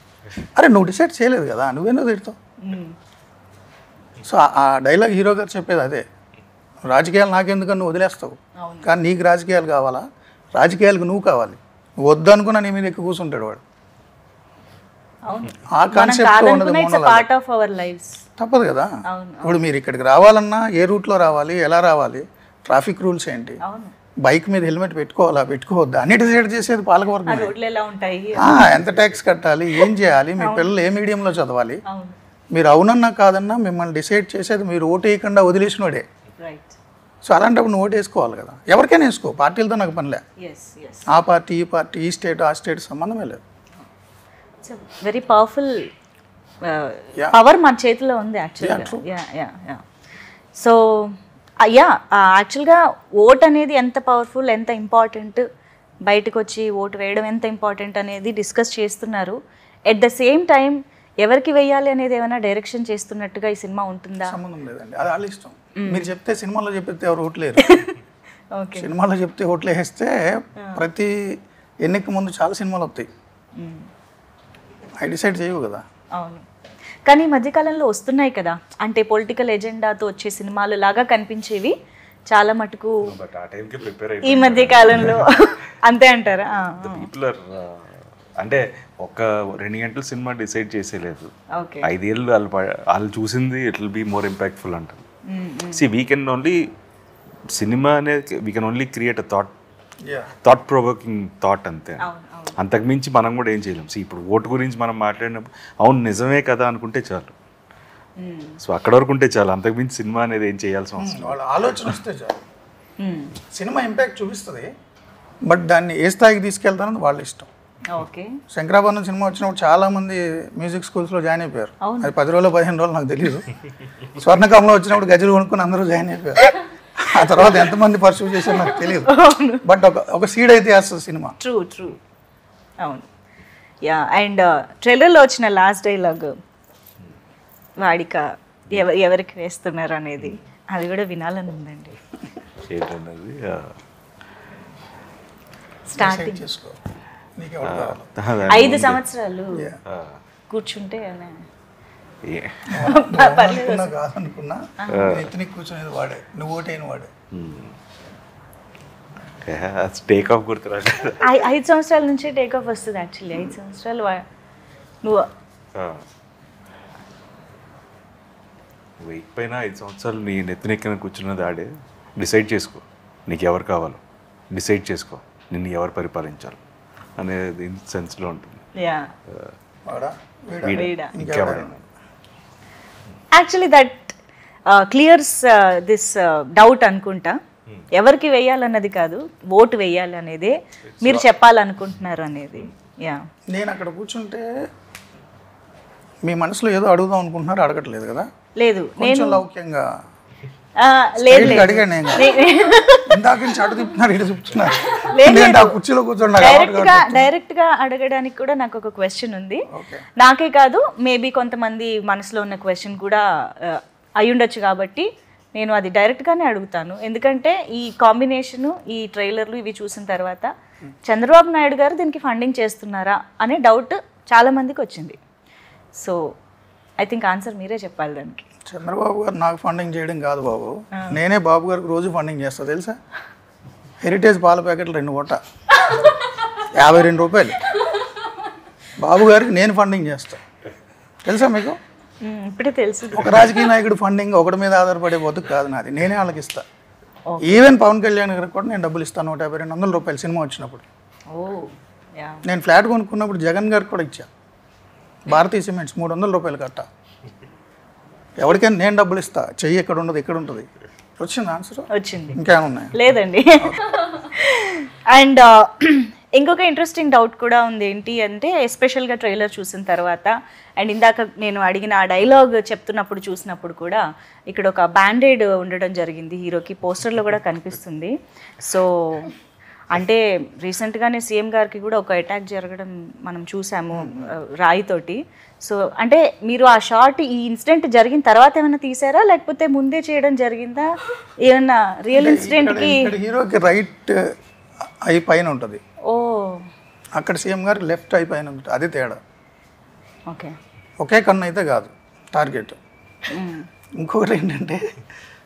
అరే నువ్వు డిసైడ్ చేయలేదు కదా, నువ్వేందుకు తిడతావు? సో ఆ డైలాగ్ హీరో గారు చెప్పేది అదే, రాజకీయాలు నాకెందుకని నువ్వు వదిలేస్తావు, కానీ నీకు రాజకీయాలు కావాలా, రాజకీయాలకు నువ్వు కావాలి, వద్దు అనుకున్నా నీ మీద ఎక్కువ కూర్చుంటాడు వాడు. ఆ కాన్సెప్ట్ తప్పదు కదా. ఇప్పుడు మీరు ఇక్కడికి రావాలన్నా ఏ రూట్లో రావాలి, ఎలా రావాలి, ట్రాఫిక్ రూల్స్ ఏంటి, బైక్ మీద హెల్మెట్ పెట్టుకోవాలా పెట్టుకోవద్దా అన్ని డిసైడ్ చేసేది పాలకవర్గం. ఎంత ట్యాక్స్ కట్టాలి, ఏం చేయాలి, మీ పిల్లలు ఏ మీడియంలో చదవాలి, మీరు అవునన్నా కాదన్నా మిమ్మల్ని డిసైడ్ చేసేది మీరు ఓటు వేయకుండా వదిలేసినోడే. రైట్. సో అలాంటప్పుడు నువ్వు ఓటు వేసుకోవాలి కదా, ఎవరికైనా వేసుకో, పార్టీలతో నాకు పనిలే. Yes yes. ఆ పార్టీ ఈ పార్టీ, ఈ స్టేట్ ఆ స్టేట్ సంబంధమే లేదు. It's very powerful Yeah. Power మన చేతిలో ఉంది యాక్చువల్గా. Yeah yeah yeah. సో యాక్చువల్గా ఓట్ అనేది ఎంత పవర్ఫుల్, ఎంత ఇంపార్టెంట్, బయటకు వచ్చి ఓటు వేయడం ఎంత ఇంపార్టెంట్ అనేది డిస్కస్ చేస్తున్నారు. ఎట్ ద సేమ్ టైం ఎవరికి వేయాలి అనేది ఏమైనా డైరెక్షన్ చేస్తున్నట్టుగా ఈ సినిమా ఉంటుందా? సంబంధం లేదండి, అది వాళ్ళ ఇష్టం. మీరు చెప్తే సినిమాలో చెప్తే ఎవరు ఓట్లేరు. ఓకే. సినిమాలో చెప్తే ఓట్లు వేస్తే ప్రతి ఎన్నిక ముందు చాలా సినిమాలు వస్తాయి, అవి డిసైడ్ చేయవు కదా. అవును, కానీ ఈ మధ్యకాలంలో వస్తున్నాయి కదా, అంటే పొలిటికల్ ఎజెండాతో వచ్చే సినిమాలు లాగా కనిపించేవి చాలా మటుకు బట్ ఆ టైంకి ప్రిపేర్ ఈ మధ్య కాలంలో. అంతే అంటారా? పీపుల్ ఆర్ అంటే ఒక 2 గంటల సినిమా డిసైడ్ చేసేలేదు, ఓకే. 5 ఏళ్ళు వాళ్ళు చూసింది it will be more impactful అంటారు. వీ కెన్ ఓన్లీ సినిమా అనేది we can only create a thought provoking thought అంతే. అంతకుమించి మనం కూడా ఏం చేయలేం. ఇప్పుడు ఓటు గురించి మనం మాట్లాడినప్పుడు అవును నిజమే కదా అనుకుంటే చాలు, సో అక్కడ వరకు ఉంటే చాలు, అంతకుమించి సినిమా అనేది ఏం చేయాల్సిన అవసరం. వాళ్ళ ఆలోచన వస్తే చాలు. సినిమా ఇంపాక్ట్ చూపిస్తుంది, బట్ దాన్ని ఏ స్థాయికి తీసుకెళ్తారని వాళ్ళ ఇష్టం. ఓకే. శంకరాభరణం సినిమా వచ్చినప్పుడు చాలా మంది మ్యూజిక్ స్కూల్స్లో జాయిన్ అయిపోయారు. అది 10 రోజులు 15 రోజులు నాకు తెలియదు. స్వర్ణకమలం వచ్చినప్పుడు గజలు కొనుక్కొని అందరూ జాయిన్ అయిపోయారు. ఆ తర్వాత ఎంతమంది పర్సూ చేశారో నాకు తెలియదు, బట్ ఒక సీడ్ అయితే వేస్తుంది సినిమా. True true. అవును. యా. అండ్ ట్రైలర్లో వచ్చిన లాస్ట్ డైలాగ్ వాడిక ఎవరికి వేస్తున్నారు అనేది, అది కూడా వినాలని ఉందండి. ఏంటన్నది స్టార్టింగ్ చేసుకో, నీకు ఎవరు కావాలి. 5 సంవత్సరాలు కూర్చుంటే అనుకున్నా కాదనుకున్నా ఎత్తునికి కూర్చునేది వాడే, నువ్వు ఓటైన వాడే. Take off గుర్తురా. 5 సంవత్సరాల నుంచి టేక్ ఆఫ్ వస్తుంది యాక్చువల్లీ. 5 సంవత్సరాలు నువ్వు వెయిట్ పైన 5 సంవత్సరాలు నీ నెత్తినెక్కిన కూర్చున్నది ఆడే. డిసైడ్ చేసుకో నీకు ఎవరు కావాలో, డిసైడ్ చేసుకో నిన్ను ఎవరు పరిపాలించాలి అనేది సెన్స్లో ఉంటుంది. వాడా ఇంకెవరైనా actually that clears this doubt అనుకుంటా. ఎవరికి వేయాలన్నది కాదు, ఓటు వేయాలి అనేదే మీరు చెప్పాలనుకుంటున్నారు అనేది. యా. నేను అక్కడ కూర్చుంటే మీ మనసులో ఏదో అడుగుదాం అనుకుంటున్నారు, అడగట్లేదు కదా. లేదు, కొంచెం లౌక్యంగా లేదు అడిగాను నేను. ఇందాక నుంచి అటు తిప్పుతున్నారు, ఇటు తిప్పుతున్నారు. లేదు, ఆ కుర్చీలో కూర్చోండి. డైరెక్ట్ గా అడగడానికి కూడా నాకు ఒక క్వశ్చన్ ఉంది. నాకే కాదు, మేబీ కొంతమంది మనసులో ఉన్న క్వశ్చన్ కూడా అయి ఉండొచ్చు, కాబట్టి నేను అది డైరెక్ట్గానే అడుగుతాను. ఎందుకంటే ఈ కాంబినేషను, ఈ ట్రైలర్లు ఇవి చూసిన తర్వాత చంద్రబాబు నాయుడు గారు దీనికి ఫండింగ్ చేస్తున్నారా అనే డౌట్ చాలామందికి వచ్చింది. సో ఐ థింక్ ఆన్సర్ మీరే చెప్పాలి దానికి. చంద్రబాబు గారు నాకు ఫండింగ్ చేయడం కాదు బాబు, నేనే బాబు గారికి రోజు ఫండింగ్ చేస్తా తెలుసా. హెరిటేజ్ పాల ప్యాకెట్లు 2 పూట 52 రూపాయలు బాబు గారికి నేను ఫండింగ్ చేస్తా, తెలుసా మీకు? ఇప్పుడే తెలుసు. ఒక రాజకీయ నాయకుడు ఫండింగ్ ఒకటి మీద ఆధారపడే బతుకు కాదు నాది, నేనే వాళ్ళకి ఇస్తా. ఈవెన్ పవన్ కళ్యాణ్ గారికి కూడా నేను డబ్బులు ఇస్తాను, 150-200 రూపాయలు సినిమా వచ్చినప్పుడు. నేను ఫ్లాట్ కొనుక్కున్నప్పుడు జగన్ గారికి కూడా ఇచ్చా. భారతీయ సిమెంట్స్ 300 రూపాయలు కట్ట. ఎవరికైనా నేను డబ్బులు ఇస్తా, చెయ్యి ఎక్కడ ఉండదు ఇక్కడ ఉంటుంది. వచ్చింది ఆన్సర్? వచ్చింది. ఇంకేమున్నాయి? లేదండి. అండ్ ఇంకొక ఇంట్రెస్టింగ్ డౌట్ కూడా ఉంది. ఏంటి అంటే ఎస్పెషల్గా ట్రైలర్ చూసిన తర్వాత అండ్ ఇందాక నేను అడిగిన ఆ డైలాగ్ చెప్తున్నప్పుడు చూసినప్పుడు కూడా ఇక్కడ ఒక బ్యాండేడ్ ఉండడం జరిగింది హీరోకి, పోస్టర్లో కూడా కనిపిస్తుంది. సో అంటే రీసెంట్గానే సీఎం గారికి కూడా ఒక అటాక్ జరగడం మనం చూసాము రాయితోటి. సో అంటే మీరు ఆ షార్ట్ ఈ ఇన్సిడెంట్ జరిగిన తర్వాత ఏమైనా తీసారా, లేకపోతే ముందే చేయడం జరిగిందా? ఏమన్నా రియల్ ఇన్సిడెంట్కి హీరోకి రైట్ ఐ పైన ఉంటుంది, ఓ అక్కడ సీఎం గారికి లెఫ్ట్ ఐ పైన ఉంటుంది, అది తేడా. ఓకే, ఒకే కన్ను అయితే కాదు టార్గెట్. ఇంకొకటి ఏంటంటే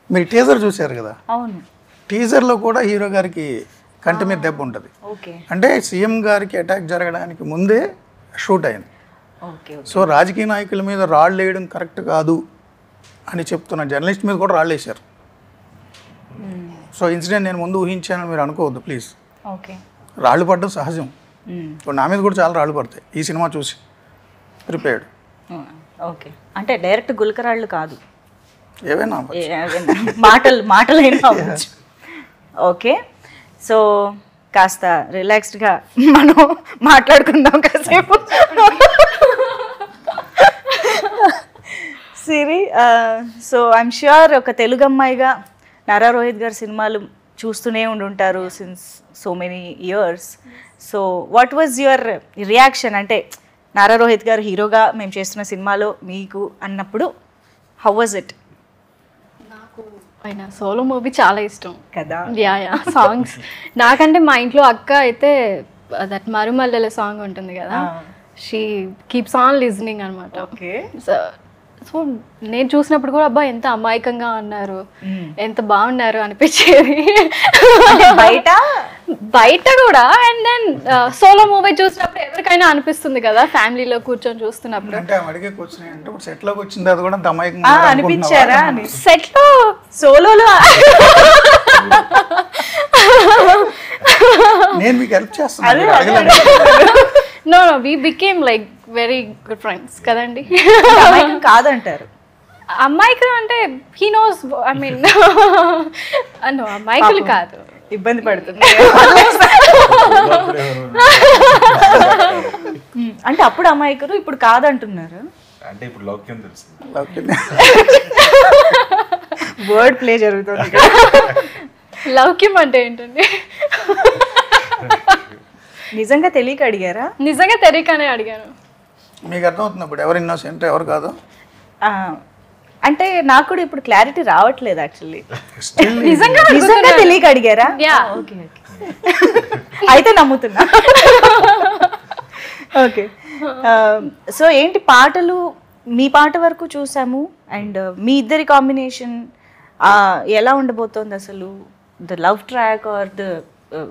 మీరు టీజర్ చూశారు కదా, అవును, టీజర్లో కూడా హీరో గారికి కంటి మీద దెబ్బ ఉంటుంది. ఓకే, అంటే సీఎం గారికి అటాక్ జరగడానికి ముందే షూట్ అయింది. ఓకే. సో రాజకీయ నాయకుల మీద రాళ్ళు వేయడం కరెక్ట్ కాదు అని చెప్తున్న జర్నలిస్ట్ మీద కూడా రాళ్ళు వేశారు. సో ఇన్సిడెంట్ నేను ముందు ఊహించానని మీరు అనుకోవద్దు ప్లీజ్. ఓకే, రాళ్ళు పడడం సహజం, నా మీద కూడా చాలా రాళ్ళు పడతాయి ఈ సినిమా చూసి. ప్రిపేర్డ్. ఓకే, అంటే డైరెక్ట్ గులకరాళ్ళు కాదు. ఏవైనా మాటలైనా అవ్వచ్చు. ఓకే, సో కాస్త రిలాక్స్డ్గా మనం మాట్లాడుకుందాం కాసేపు. సిరి, సో ఐఎమ్ ష్యూర్ ఒక తెలుగు అమ్మాయిగా నారా రోహిత్ గారి సినిమాలు చూస్తూనే ఉండుంటారు since so many years. So what was your reaction? అంటే నారా రోహిత్ గారు హీరోగా మేము చేస్తున్న సినిమాలో మీకు అన్నప్పుడు హౌ వాజ్ ఇట్? ఆయన సోలో మూవీ చాలా ఇష్టం కదా. యా సాంగ్స్ నాకంటే మా ఇంట్లో అక్క అయితే దట్ మరుమల్లెల సాంగ్ ఉంటుంది కదా, షీ కీప్స్ ఆన్ లిజనింగ్ అనమాట. ఓకే, సో నేను చూసినప్పుడు కూడా అబ్బా ఎంత అమాయకంగా ఉన్నారు, ఎంత బాగున్నారు అనిపించేది బయట కూడా. అండ్ దెన్ సోలో మూవీ చూసినప్పుడు ఎవరికైనా అనిపిస్తుంది కదా, ఫ్యామిలీలో కూర్చొని చూస్తున్నప్పుడు. అంటే అడిగే క్వశ్చన్ ఏంటంటే ఇప్పుడు సెట్ లోకి వచ్చిన తర్వాత కూడా అమాయకంగా అనిపించారా అని. సెట్ లో సోలోలో నేను మీకు హెల్ప్ చేస్తాను. No we became like very good friends కదండి. కాదంటారు అమ్మాయికులు అంటే he knows, I mean no అమ్మాయికులు కాదు, ఇబ్బంది పడుతుంది అంటే అప్పుడు అమ్మాయికురు ఇప్పుడు కాదంటున్నారు. అంటే ఇప్పుడు లౌక్యం తెలుసు, వర్డ్ ప్లే జరుగుతుంది. లౌక్యం అంటే ఏంటండి? నిజంగా తెలియక అడిగారా? నిజంగా తెలియకనే అడిగాను. మీకు అర్థమవుతుంది ఇప్పుడు ఎవరు ఇన్నోసెంట్ ఎవరు కాదు? అంటే నాకు కూడా ఇప్పుడు క్లారిటీ రావట్లేదు యాక్చువల్లీ. నిజంగా తెలియక అడిగారా? ఓకే ఓకే, అయితే నమ్ముతున్నా. ఓకే, సో ఏంటి పాటలు, మీ పాట వరకు చూసాము అండ్ మీ ఇద్దరి కాంబినేషన్ ఎలా ఉండబోతోంది అసలు? The love track or the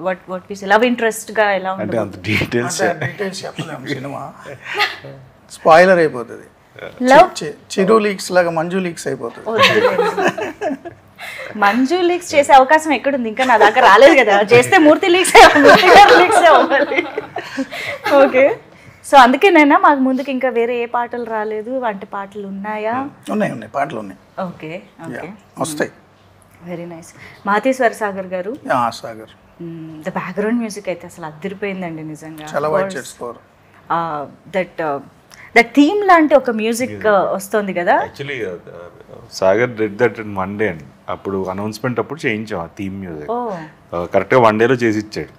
what we say love interest గా ఎలా అంటే అంత డీటెయిల్స్ చెప్పలేము, సినిమా స్పాయిలర్ అయిపోతుంది. చిరు లీక్స్ లాగా మంజు లీక్స్ అయిపోతుంది. మంజు లీక్స్ చేసే అవకాశం ఎక్కడుంది? ఇంకా నా దాకా రాలేదు కదా. చేస్తే మూర్తి లీక్స్ అవ్వాలి. ఓకే, సో అందుకేనైనా మాకు ముందుకు ఇంకా వేరే ఏ పాటలు రాలేదు? వంటి పాటలు ఉన్నాయా? ఉన్నాయి పాటలు ఉన్నాయి. ఓకే ఓకే, వస్తాయి. Very nice. మాతేశ్వర సాగర్ గారు, సాగర్ ద బ్యాక్గ్రౌండ్ మ్యూజిక్ అయితే అసలు అదిరిపోయిందండి నిజంగా. చాలా white shirts four that theme లాంటి ఒక మ్యూజిక్ వస్తుంది కదా. Actually Sagar did that in one day అండి. అప్పుడు అనౌన్స్మెంట్ అప్పుడు చేయించాం ఆ థీమ్ మ్యూజిక్. కరెక్ట్గా వన్ డేలో చేసి ఇచ్చాడు.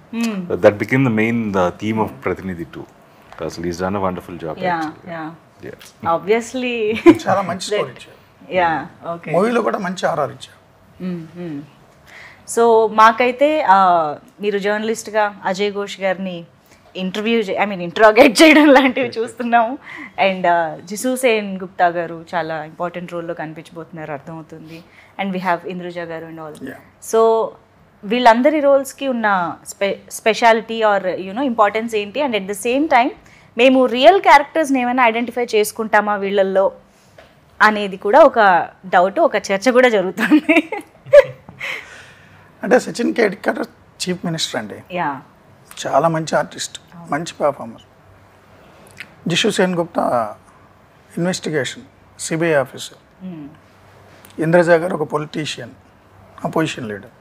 That became the main theme of Pratinidhi 2. అసలు is done a wonderful job. Obviously చాలా మంచి స్కోర్ ఇచ్చారు. Yeah, okay. మూవీలో కూడా మంచి ఆర్ఆర్ ఇచ్చారు. సో మాకైతే మీరు జర్నలిస్ట్గా అజయ్ ఘోష్ గారిని ఇంట్రాగేట్ చేయడం లాంటివి చూస్తున్నాము. అండ్ జిసు సేన్ గుప్తా గారు చాలా ఇంపార్టెంట్ రోల్లో కనిపించబోతున్నారు అర్థమవుతుంది. అండ్ వీ హ్యావ్ ఇంద్రుజ గారు అండ్ ఆల్. సో వీళ్ళందరి రోల్స్కి ఉన్న స్పెషాలిటీ ఆర్ యూనో ఇంపార్టెన్స్ ఏంటి? And at the same time మేము రియల్ క్యారెక్టర్స్ని ఏమైనా ఐడెంటిఫై చేసుకుంటామా వీళ్ళల్లో అనేది కూడా ఒక డౌట్, ఒక చర్చ కూడా జరుగుతుంది. అంటే సచిన్ కేడ్కర్ చీఫ్ మినిస్టర్ అండి. యా, చాలా మంచి ఆర్టిస్ట్, మంచి performer. Jisshu Sen Gupta investigation CBI officer. Indraja గారు ఒక politician, opposition leader.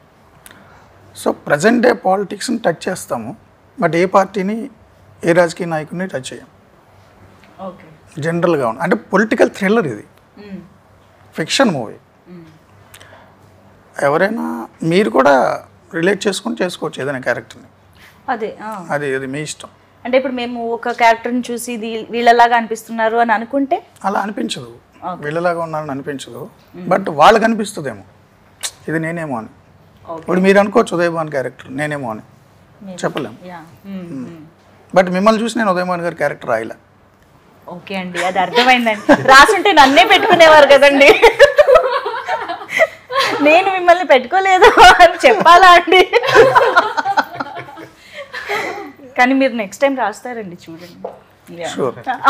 So present day పాలిటిక్స్ని టచ్ చేస్తాము, బట్ ఏ పార్టీని ఏ రాజకీయ నాయకుడిని టచ్ చేయం. ఓకే, జనరల్గా ఉంది. అంటే పొలిటికల్ థ్రిల్లర్ ఇది, ఫిక్షన్ మూవీ. ఎవరైనా మీరు కూడా రిలేట్ చేసుకోవచ్చు ఏదైనా క్యారెక్టర్ని. అదే అది మీ ఇష్టం. అంటే ఇప్పుడు మేము ఒక క్యారెక్టర్ని చూసి ఇది వీళ్ళలాగా అనిపిస్తున్నారు అని అనుకుంటే అలా అనిపించదు, వీళ్ళలాగా ఉన్నారని అనిపించదు, బట్ వాళ్ళకి అనిపిస్తుందేమో ఇది నేనేమో అని. ఇప్పుడు మీరు అనుకోవచ్చు ఉదయభాన్ క్యారెక్టర్ నేనేమో అని, చెప్పలేము. బట్ మిమ్మల్ని చూసి నేను ఉదయభాన్ గారి క్యారెక్టర్ రాయలే. ఓకే అండి, అది అర్థమైందండి. రాసుంటే నన్నే పెట్టుకునేవారు కదండి. నేను మిమ్మల్ని పెట్టుకోలేదు అని చెప్పాలా అండి? కానీ మీరు నెక్స్ట్ టైం రాస్తారండి, చూడండి.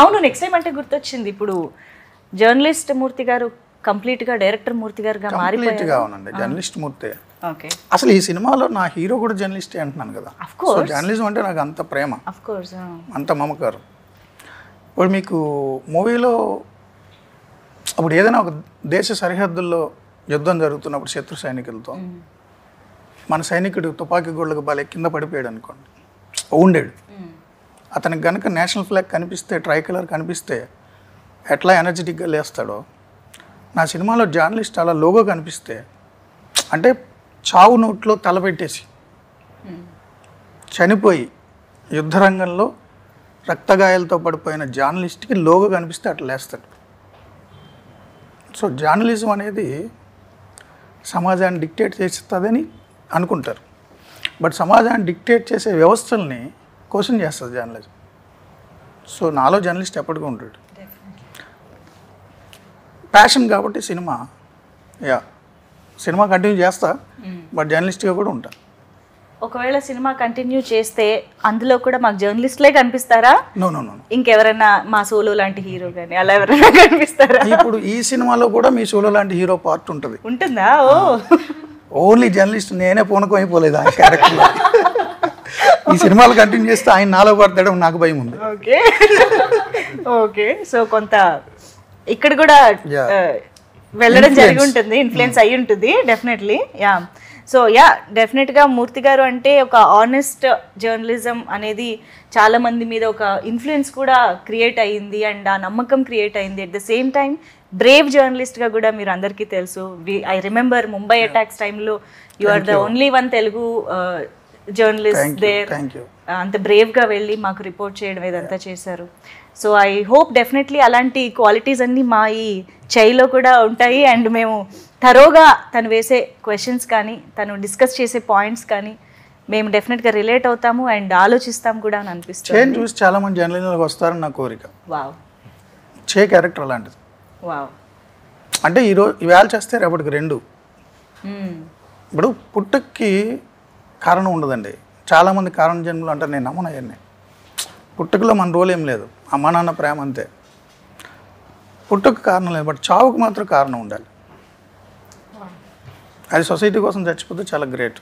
అవును, నెక్స్ట్ టైం అంటే గుర్తొచ్చింది, ఇప్పుడు జర్నలిస్ట్ మూర్తి గారు కంప్లీట్గా డైరెక్టర్ మూర్తి గారుగా మారిపోయారు. అవునండి, జర్నలిస్ట్ మూర్తి. ఓకే, అసలు ఈ సినిమాలో నా హీరో కూడా జర్నలిస్టే అంటున్నాను కదా. సో జర్నలిజం అంటే నాకు అంత ప్రేమ, అంత మమకారం. ఇప్పుడు మీకు మూవీలో అప్పుడు ఏదైనా ఒక దేశ సరిహద్దుల్లో యుద్ధం జరుగుతున్నప్పుడు శత్రు సైనికులతో మన సైనికుడు తుపాకీ గోళ్ళకు బాలే కింద పడిపోయాడు అనుకోండి, ఉండేడు. అతనికి కనుక నేషనల్ ఫ్లాగ్ కనిపిస్తే, ట్రై కలర్ కనిపిస్తే ఎట్లా ఎనర్జెటిక్గా లేస్తాడో, నా సినిమాలో జర్నలిస్ట్ అలా లోగో కనిపిస్తే, అంటే చావు నోట్లో తలపెట్టేసి చనిపోయి యుద్ధరంగంలో రక్తగాయాలతో పడిపోయిన జర్నలిస్ట్కి లోగో కనిపిస్తే అట్లా లేస్తాడు. సో జర్నలిజం అనేది సమాజాన్ని డిక్టేట్ చేస్తుందని అనుకుంటారు, బట్ సమాజాన్ని డిక్టేట్ చేసే వ్యవస్థల్ని క్వశ్చన్ చేస్తుంది జర్నలిజం. సో నాలో జర్నలిస్ట్ ఎప్పటికీ ఉంటాడు. ప్యాషన్ కాబట్టి సినిమా కంటిన్యూ చేస్తా, బట్ జర్నలిస్ట్గా కూడా ఉంటా. ఒకవేళ సినిమా కంటిన్యూ చేస్తే అందులో కూడా మాకు జర్నలిస్ట్లే కనిపిస్తారా? నో, ఇంకెవరైనా మా సోలో లాంటి హీరో కానీ అలా ఎవరైనా కనిపిస్తారా? ఇప్పుడు ఈ సినిమాలో కూడా మీ సోలో లాంటి హీరో పార్ట్ ఉంటుంది. ఉంటుందా? ఓ, ఓన్లీ జర్నలిస్ట్ నేనే పూనకం అయిపోలేదు ఆ క్యారెక్టర్లో. ఈ సినిమాలు కంటిన్యూ చేస్తే ఆయన నాలో పడతాడో నాకు భయం ఉంది. Okay okay. సో కొంత ఇక్కడ కూడా వెళ్ళడం జరిగి ఉంటుంది, ఇన్ఫ్లుయెన్స్ అయ్యి ఉంటుంది డెఫినెట్లీ. యా. సో యా, డెఫినెట్గా మూర్తి గారు అంటే ఒక ఆనెస్ట్ జర్నలిజం అనేది చాలా మంది మీద ఒక ఇన్ఫ్లుయెన్స్ కూడా క్రియేట్ అయ్యింది అండ్ ఆ నమ్మకం క్రియేట్ అయింది. At the same time brave జర్నలిస్ట్గా కూడా మీరు అందరికీ తెలుసు. ఐ రిమెంబర్ ముంబై అటాక్స్ టైంలో you are the only one Telugu journalist there. అంత బ్రేవ్గా వెళ్ళి మాకు రిపోర్ట్ చేయడం ఇదంతా చేశారు. సో ఐ హోప్ డెఫినెట్లీ అలాంటి క్వాలిటీస్ అన్నీ మా ఈ చైలో కూడా ఉంటాయి అండ్ మేము థరోగా తను వేసే క్వశ్చన్స్ కానీ తను డిస్కస్ చేసే పాయింట్స్ కానీ మేము డెఫినెట్గా రిలేట్ అవుతాము అండ్ ఆలోచిస్తాం కూడా అని అనిపిస్తుంది. చేంజ్ చూసి చాలా మంది జర్నలిస్టులకు వస్తారని నా కోరిక. వావ్. చే క్యారెక్టర్ అలాంటిది. వావ్. అంటే ఇవాళ చేస్తే రేపటికి రెండు. ఇప్పుడు పుట్టుకి కారణం ఉండదండి. చాలామంది కారణ జన్మలు అంటారు, నేను నమ్మను అవన్నీ. పుట్టుకలో మన రోల్ ఏం లేదు, అమ్మా నాన్న ప్రేమ అంతే. పుట్టుకు కారణం లేదు, బట్ చావుకు మాత్రం కారణం ఉండాలి. అది సొసైటీ కోసం చచ్చిపోతే చాలా గ్రేట్.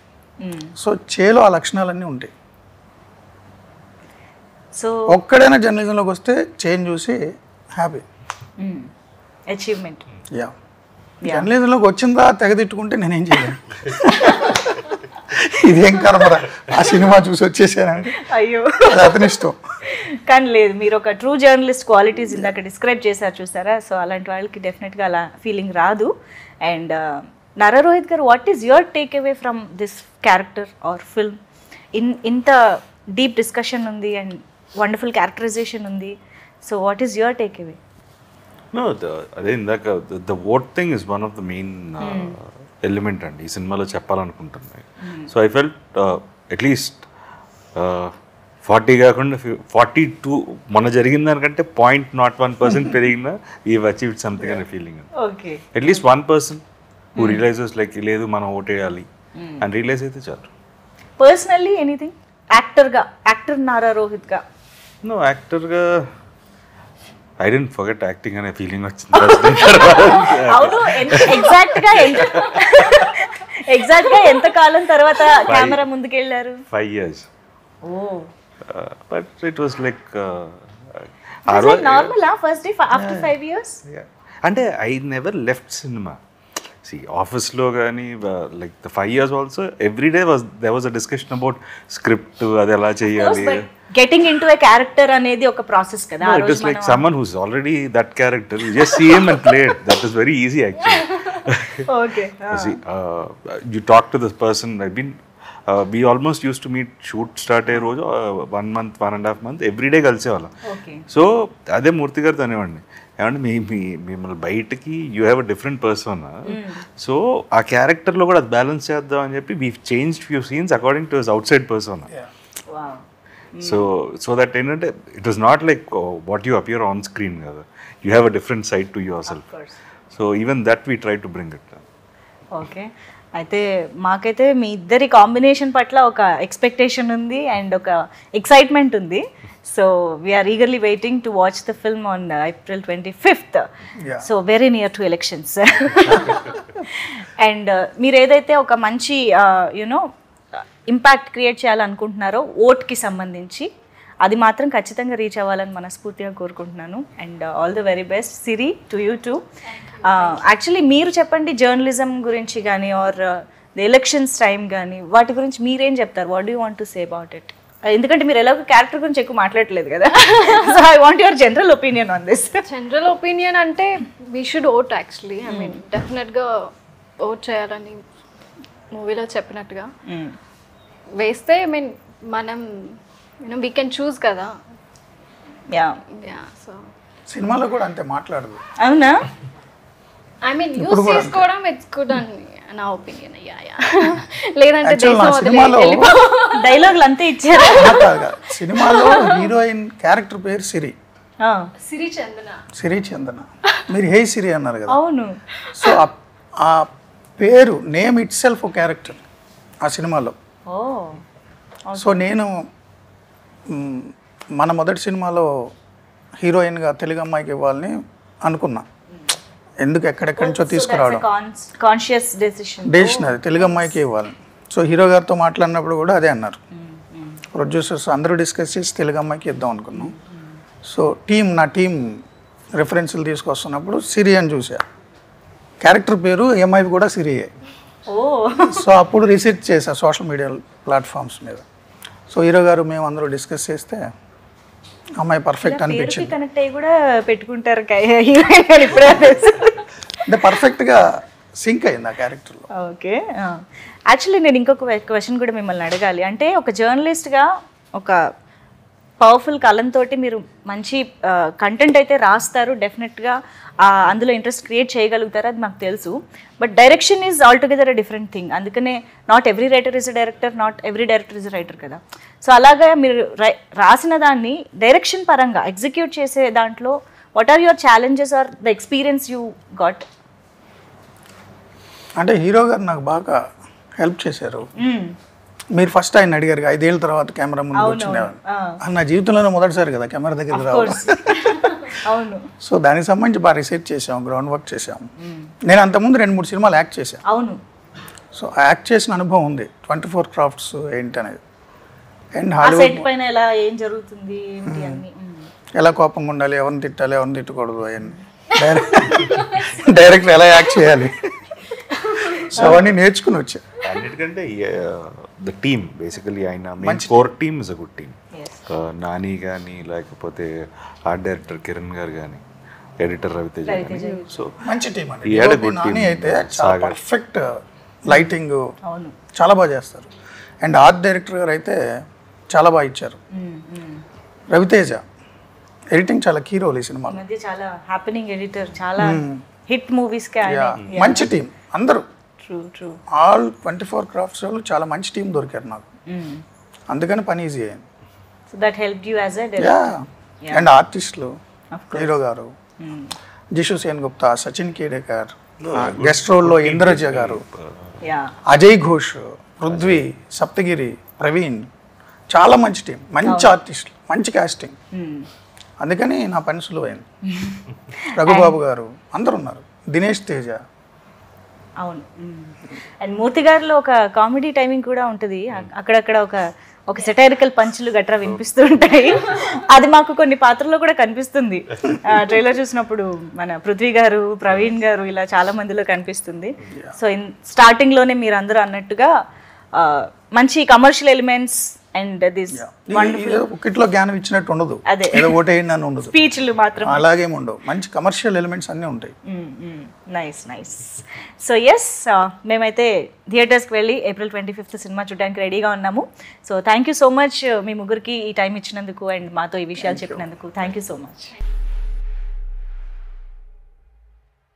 సో చేలో ఆ లక్షణాలన్నీ ఉంటాయి. సో ఒక్కడైనా జర్నలిజంలోకి వస్తే చేంజ్ చూసి హ్యాపీ. అచీవ్మెంట్. యా. జర్నలిజంలోకి వచ్చిందా తెగదిట్టుకుంటే నేనేం చేయలేను. ఇదేం కర్మరా, ఆ సినిమా చూసి వచ్చేసానండి, అయ్యో అది అతని ఇష్టం. కానీ లేదు, మీరు ఒక ట్రూ జర్నలిస్ట్ క్వాలిటీస్ ఇందాక డిస్క్రైబ్ చేశారు చూసారా. సో అలాంటి వాళ్ళకి డెఫినెట్గా అలా ఫీలింగ్ రాదు. అండ్ నర రోహిత్ గారు, what is your takeaway from this character or film? ఇంత డీప్ డిస్కషన్ ఉంది అండ్ వండర్ఫుల్ క్యారెక్టరైజేషన్ ఉంది. So what is your takeaway? No, అదే ఇందాక the vote thing is one of the main element అండి ఈ సినిమాలో చెప్పాలనుకుంటున్నాయి. So I felt at least 40 కాకుండా 42 మొన్న జరిగిన దానికంటే 0.01% పెరిగినా వీవ్ అచీవ్డ్ సంథింగ్ అనే feeling. Okay. At least 1% who realizes like లేదు మనం ఓటేయాలి అని రియలైజ్ అయితే చాలు. పర్సనల్లీ ఎనీథింగ్ యాక్టర్ నారా రోహిత్గా? నో, యాక్టర్గా ఐ డెంట్ ఫర్గెట్ యాక్టింగ్ అనే ఫీలింగ్ వచ్చింది. అవును, ఎగ్జాక్ట్గా ఎంత కాలం తర్వాత కెమెరా ముందుకు వెళ్ళారు? 5 years. Oh, but it was like normal first day after 5 years. అంటే ఐ నెవర్ లెఫ్ట్ సినిమా. సి ఆఫీస్లో కానీ like the 5 years also every day there was a discussion about script, అది ఎలా చేయాలి. గెటింగ్ ఇంటూ ఎ క్యారెక్టర్ అనేది ఒక process కదా. No, it is like someone who's already that character. You just see him and play it. That is very easy actually. Okay. See, you talk to this person. We almost used to meet, shoot start అయ్యే రోజు 1 month, 1.5 months every day కలిసేవాళ్ళం. So అదే మూర్తి గారితో అనేవాడిని, ఏమంటే మిమ్మల్ని బయటకి you have a different person, so ఆ క్యారెక్టర్లో కూడా అది బ్యాలెన్స్ చేద్దాం అని చెప్పి we changed few scenes according to his outside person. So that ఏంటంటే it was not like what you appear on screen కదా, you have a different side to yourself. So even that we try to bring it. Okay. అయితే మాకైతే మీ ఇద్దరి combination పట్ల ఒక expectation ఉంది and ఒక excitement ఉంది. So we're eagerly waiting to watch the film on April 25th. So very near to elections. And మీరు ఏదైతే ఒక మంచి యునో ఇంపాక్ట్ క్రియేట్ చేయాలనుకుంటున్నారో ఓట్కి సంబంధించి, అది మాత్రం ఖచ్చితంగా రీచ్ అవ్వాలని మనస్ఫూర్తిగా కోరుకుంటున్నాను. And all the very best Siri to you two. Actually మీరు చెప్పండి జర్నలిజం గురించి కానీ ఆర్ ది ఎలక్షన్స్ టైం కానీ వాటి గురించి మీరేం చెప్తారు? What do you want to say about it? ఎందుకంటే మీరు ఎలాగో క్యారెక్టర్ గురించి ఎక్కువ మాట్లాడలేదు కదా, so I want your general opinion on this. General opinion అంటే we should vote actually. I mean డెఫినెట్గా ఓట్ చేయాలని మూవీలో చెప్పినట్టుగా వేస్తే ఐ మీన్ మనం వీ కెన్ చూస్ కదా. యా సో సినిమాలో కూడా అంతే మాట్లాడదు. అవునా? ఐ మీన్ యూస్ చేసుకోవడం ఇట్స్ గుడ్ అని నా ఒపీనియన్. లేదంటే సినిమాలో డైలాగులు అంతే ఇచ్చారు. సినిమాలో హీరోయిన్ క్యారెక్టర్ పేరు సిరి, సిరి చందన. మీరు హే సిరి అన్నారు కదా. అవును. సో ఆ పేరు నేమ్ ఇట్ సెల్ఫ్ క్యారెక్టర్ ఆ సినిమాలో. సో నేను మన మొదటి సినిమాలో హీరోయిన్గా తెలుగు అమ్మాయికి ఇవ్వాలని అనుకున్నా. ఎందుకు ఎక్కడెక్కడి నుంచో తీసుకురావడం, కాన్షియస్ డెసిషన్ అది తెలుగు అమ్మాయికి ఇవ్వాలని. సో హీరో గారితో మాట్లాడినప్పుడు కూడా అదే అన్నారు. ప్రొడ్యూసర్స్ అందరూ డిస్కస్ చేసి తెలుగు అమ్మాయికి ఇద్దాం అనుకున్నాం. సో నా టీం రెఫరెన్స్లు తీసుకొస్తున్నప్పుడు సిరి అని చూసా. క్యారెక్టర్ పేరు ఎంఐవి కూడా సిరియే. సో అప్పుడు రీసెర్చ్ చేశా సోషల్ మీడియా ప్లాట్ఫామ్స్ మీద. సో హీరో గారు మేము అందరూ డిస్కస్ చేస్తే అమ్మాయి పర్ఫెక్ట్ అనిపించింది. కనెక్ట్ అయ్యి కూడా పెట్టుకుంటారు అంటే పర్ఫెక్ట్గా సింక్ అయింది ఆ క్యారెక్టర్లో. ఓకే. యాక్చువల్లీ నేను ఇంకొక క్వశ్చన్ కూడా మిమ్మల్ని అడగాలి. అంటే ఒక జర్నలిస్ట్గా ఒక పవర్ఫుల్ కలంతో మీరు మంచి కంటెంట్ అయితే రాస్తారు, డెఫినెట్గా అందులో ఇంట్రెస్ట్ క్రియేట్ చేయగలుగుతారు, అది మాకు తెలుసు. But direction is altogether a different thing. అందుకనే not every writer is a director, not every director is a writer కదా. సో అలాగా మీరు రాసిన దాన్ని డైరెక్షన్ పరంగా ఎగ్జిక్యూట్ చేసే దాంట్లో what are your challenges or the experience you got? అంటే హీరో గారు నాకు బాగా హెల్ప్ చేశారు. మీరు ఫస్ట్ ఆయన అడిగారు 5 ఏళ్ళ తర్వాత కెమెరా ముందు వచ్చిందేవారు. నా జీవితంలోనే మొదటిసారి కదా కెమెరా దగ్గరికి రావడం. అవును. సో దానికి సంబంధించి బాగా రీసెర్చ్ చేసాం, గ్రౌండ్ వర్క్ చేసాం. నేను అంతకుముందు 2-3 సినిమాలు యాక్ట్ చేశాను. అవును. సో యాక్ట్ చేసిన అనుభవం ఉంది, 24 క్రాఫ్ట్స్ ఏంటి అనేది. అండ్ హాలీవుడ్ పైన ఎలా ఏం జరుగుతుంది ఏంటి అన్ని, ఎలా కోపంగా ఉండాలి, ఎవరిని తిట్టాలి, ఎవరిని తిట్టకూడదు, అవన్నీ డైరెక్ట్ ఎలా యాక్ట్ చేయాలి, సో అవన్నీ నేర్చుకుని వచ్చా. అన్నిటికంటే ద టీమ్ బేసికలీ ఆయన main core team is a good team. Nani కానీ లేకపోతే ఆర్ట్ డైరెక్టర్ కిరణ్ గారు కానీ ఎడిటర్ రవితేజ కానీ. సో మంచి టీమ్ అండి. నాని అయితే చాలా పర్ఫెక్ట్ లైటింగ్ చాలా బాగా చేస్తారు. అండ్ ఆర్ట్ డైరెక్టర్ గారు అయితే చాలా బాగా ఇచ్చారు. రవితేజ ఎడిటింగ్ చాలా కీ రోల్ ఈ సినిమాలో. చాలా హ్యాపెనింగ్ ఎడిటర్, చాలా హిట్ మూవీస్ కి మంచి టీం అందరూ. ట్రూ. ఆల్ 24 క్రాఫ్ట్స్ వాళ్ళు చాలా మంచి టీం దొరికారు నాకు, అందుకని పని ఈజీ అయింది. So that helped you as a director. And ఆర్టిస్టులు హీరో గారు, జిషు సేన్ గుప్తా, సచిన్ కేడేకర్, గెస్ట్ రోల్లో ఇంద్రజ గారు, అజయ్ ఘోష్, పృథ్వీ, సప్తగిరి, ప్రవీణ్, చాలా మంచి టీం, మంచి ఆర్టిస్టులు, మంచి కాస్టింగ్. అందుకని నా పని సులువైంది. రఘుబాబు గారు అందరు ఉన్నారు, దినేష్ తేజ. అవును. అండ్ మూర్తి గారిలో ఒక కామెడీ టైమింగ్ కూడా ఉంటుంది, అక్కడక్కడ ఒక సెటైరికల్ పంచులు గట్రా వినిపిస్తూ ఉంటాయి. అది మాకు కొన్ని పాత్రల్లో కూడా కనిపిస్తుంది. ట్రైలర్ చూసినప్పుడు మన పృథ్వీ గారు, ప్రవీణ్ గారు ఇలా చాలా మందిలో కనిపిస్తుంది. సో స్టార్టింగ్లోనే మీరు అందరూ అన్నట్టుగా మంచి కమర్షియల్ ఎలిమెంట్స్ అండ్ దిస్ ఒకటిలో జ్ఞానం ఇచ్చినట్టు ఉండదు, ఏదో ఓటేయండి అని ఉండదు, స్పీచ్లు మాత్రం అలాగేమి ఉండవు, మంచి కమర్షియల్ ఎలిమెంట్స్ అన్నీ ఉంటాయి. నైస్. సో ఎస్, మేమైతే థియేటర్స్కి వెళ్ళి April 25th సినిమా చూడడానికి రెడీగా ఉన్నాము. So thank you so much మీ ముగ్గురికి ఈ టైం ఇచ్చినందుకు అండ్ మాతో ఈ విషయాలు చెప్పినందుకు. Thank you so much.